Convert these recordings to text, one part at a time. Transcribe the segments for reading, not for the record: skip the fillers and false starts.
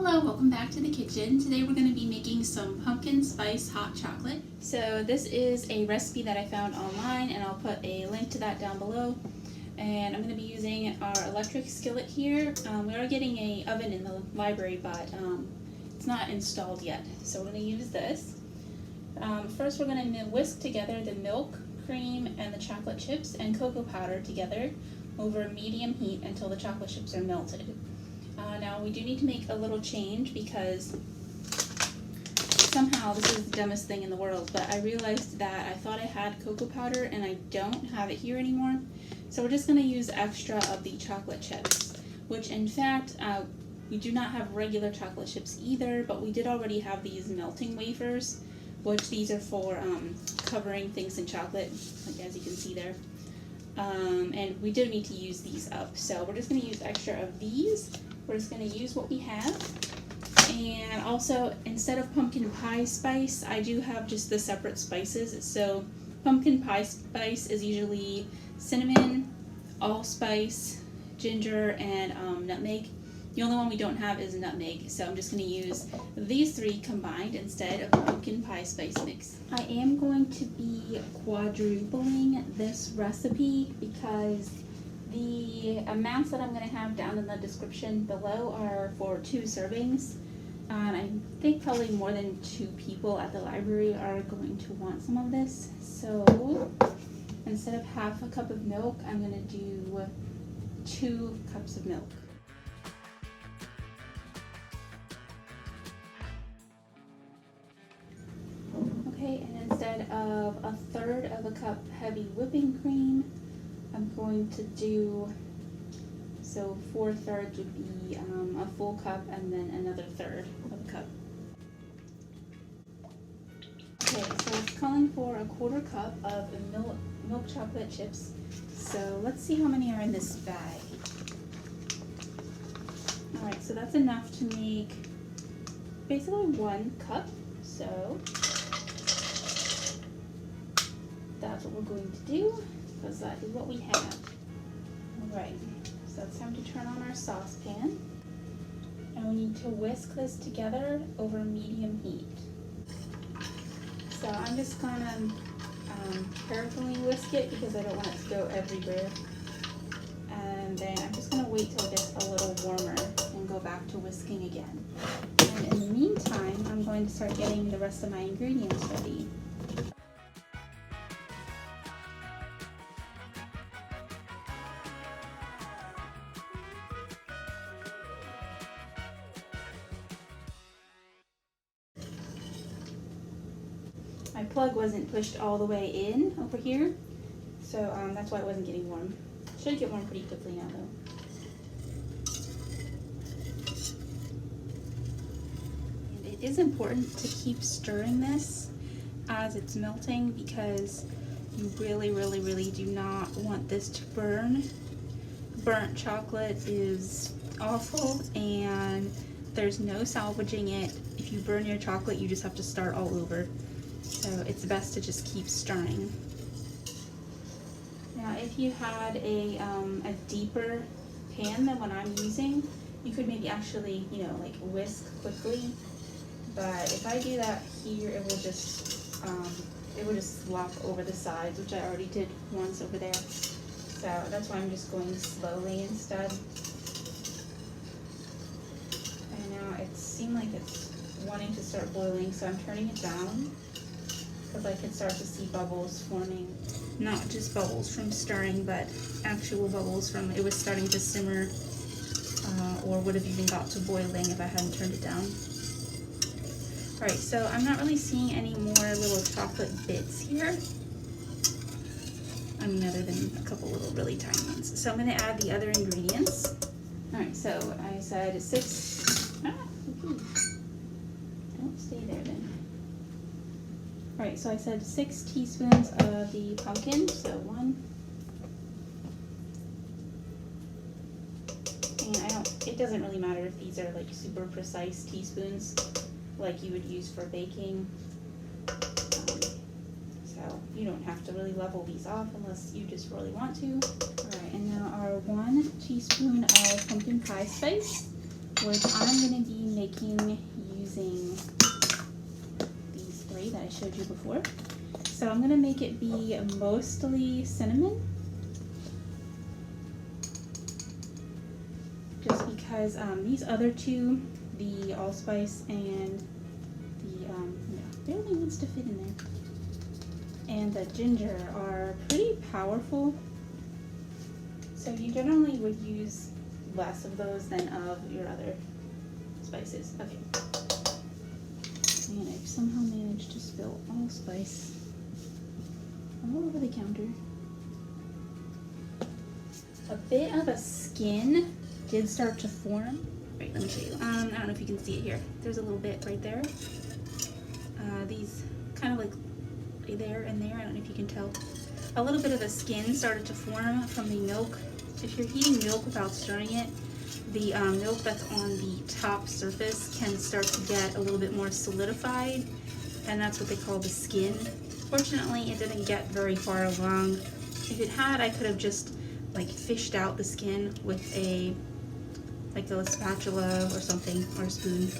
Hello, welcome back to the kitchen. Today we're going to be making some pumpkin spice hot chocolate. So this is a recipe that I found online, and I'll put a link to that down below. And I'm going to be using our electric skillet here. We are getting an oven in the library, but it's not installed yet. So we're going to use this. First we're going to whisk together the milk, cream, and the chocolate chips and cocoa powder together over medium heat until the chocolate chips are melted. Now we do need to make a little change because somehow this is the dumbest thing in the world, but I realized that I thought I had cocoa powder and I don't have it here anymore. So we're just going to use extra of the chocolate chips, which in fact we do not have regular chocolate chips either, but we did already have these melting wafers, which these are for covering things in chocolate, like as you can see there. And we do need to use these up, so we're just going to use extra of these. We're just going to use what we have. And also, instead of pumpkin pie spice, I do have just the separate spices. So pumpkin pie spice is usually cinnamon, allspice, ginger, and nutmeg. The only one we don't have is nutmeg, so I'm just going to use these three combined instead of pumpkin pie spice mix. I am going to be quadrupling this recipe because the amounts that I'm going to have down in the description below are for 2 servings. I think probably more than 2 people at the library are going to want some of this. So instead of half a cup of milk, I'm going to do 2 cups of milk. Okay, and instead of 1/3 of a cup heavy whipping cream, I'm going to do, so 4/3 would be a full cup and then another 1/3 of a cup. Okay, so it's calling for a 1/4 cup of milk chocolate chips. So let's see how many are in this bag. Alright, so that's enough to make basically 1 cup. So that's what we're going to do, because that is what we have. Alright, so it's time to turn on our saucepan. And we need to whisk this together over medium heat. So I'm just going to carefully whisk it because I don't want it to go everywhere. And then I'm just going to wait till it gets a little warmer and go back to whisking again. And in the meantime, I'm going to start getting the rest of my ingredients ready. My plug wasn't pushed all the way in over here, so that's why it wasn't getting warm. It should get warm pretty quickly now though. And it is important to keep stirring this as it's melting because you really do not want this to burn. Burnt chocolate is awful and there's no salvaging it. If you burn your chocolate, you just have to start all over. So it's best to just keep stirring. Now if you had a deeper pan than what I'm using, you could maybe actually, like whisk quickly. But if I do that here, it will just slop over the sides, which I already did once over there. So that's why I'm just going slowly instead. And now it seemed like it's wanting to start boiling, so I'm turning it down. Because I can start to see bubbles forming. Not just bubbles from stirring, but actual bubbles from it was starting to simmer, or would have even got to boiling if I hadn't turned it down. Alright, so I'm not really seeing any more little chocolate bits here. I mean, other than a couple little really tiny ones. So I'm going to add the other ingredients. Alright, so I said 6... Don't stay there then. Alright, so I said 6 teaspoons of the pumpkin, so 1. And it doesn't really matter if these are like super precise teaspoons like you would use for baking. So you don't have to really level these off unless you just really want to. Alright, and now our 1 teaspoon of pumpkin pie spice, which I'm going to be making using these three that I showed you before. So I'm gonna make it be mostly cinnamon, just because these other two, the allspice and the barely wants to fit in there, and the ginger are pretty powerful. So you generally would use less of those than of your other spices. Okay. And I've somehow managed to spill allspice all over the counter. A bit of a skin did start to form. Right, let me show you. I don't know if you can see it here. There's a little bit right there. These kind of like there and there. I don't know if you can tell. A little bit of a skin started to form from the milk. If you're heating milk without stirring it, the milk that's on the top surface can start to get a little bit more solidified, and that's what they call the skin. Fortunately, it didn't get very far along. If it had, I could have just like fished out the skin with a spatula or something, or a spoon.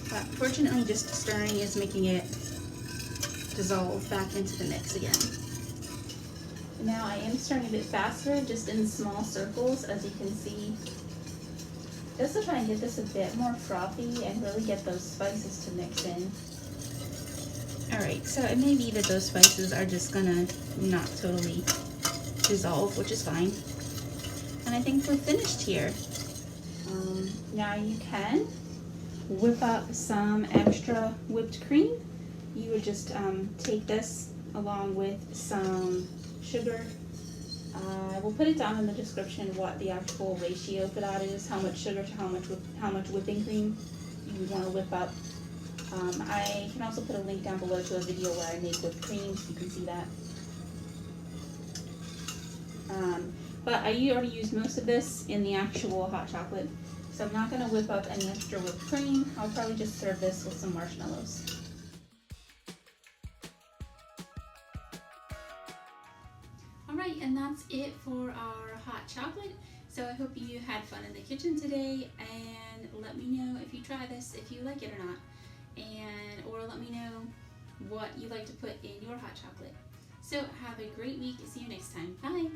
But fortunately, just stirring is making it dissolve back into the mix again. Now I am stirring a bit faster, just in small circles, as you can see, just to try and get this a bit more frothy and really get those spices to mix in. Alright, so it may be that those spices are just gonna not totally dissolve, which is fine. And I think we're finished here. Now you can whip up some extra whipped cream. You would just take this along with some sugar. I will put it down in the description what the actual ratio for that is, how much sugar to how much whipping cream you would want to whip up. I can also put a link down below to a video where I make whipped cream, so you can see that. But I already used most of this in the actual hot chocolate, so I'm not going to whip up any extra whipped cream. I'll probably just serve this with some marshmallows. Alright, and that's it for our hot chocolate. So I hope you had fun in the kitchen today, and let me know if you try this, if you like it or not, or let me know what you like to put in your hot chocolate. So have a great week. See you next time. Bye!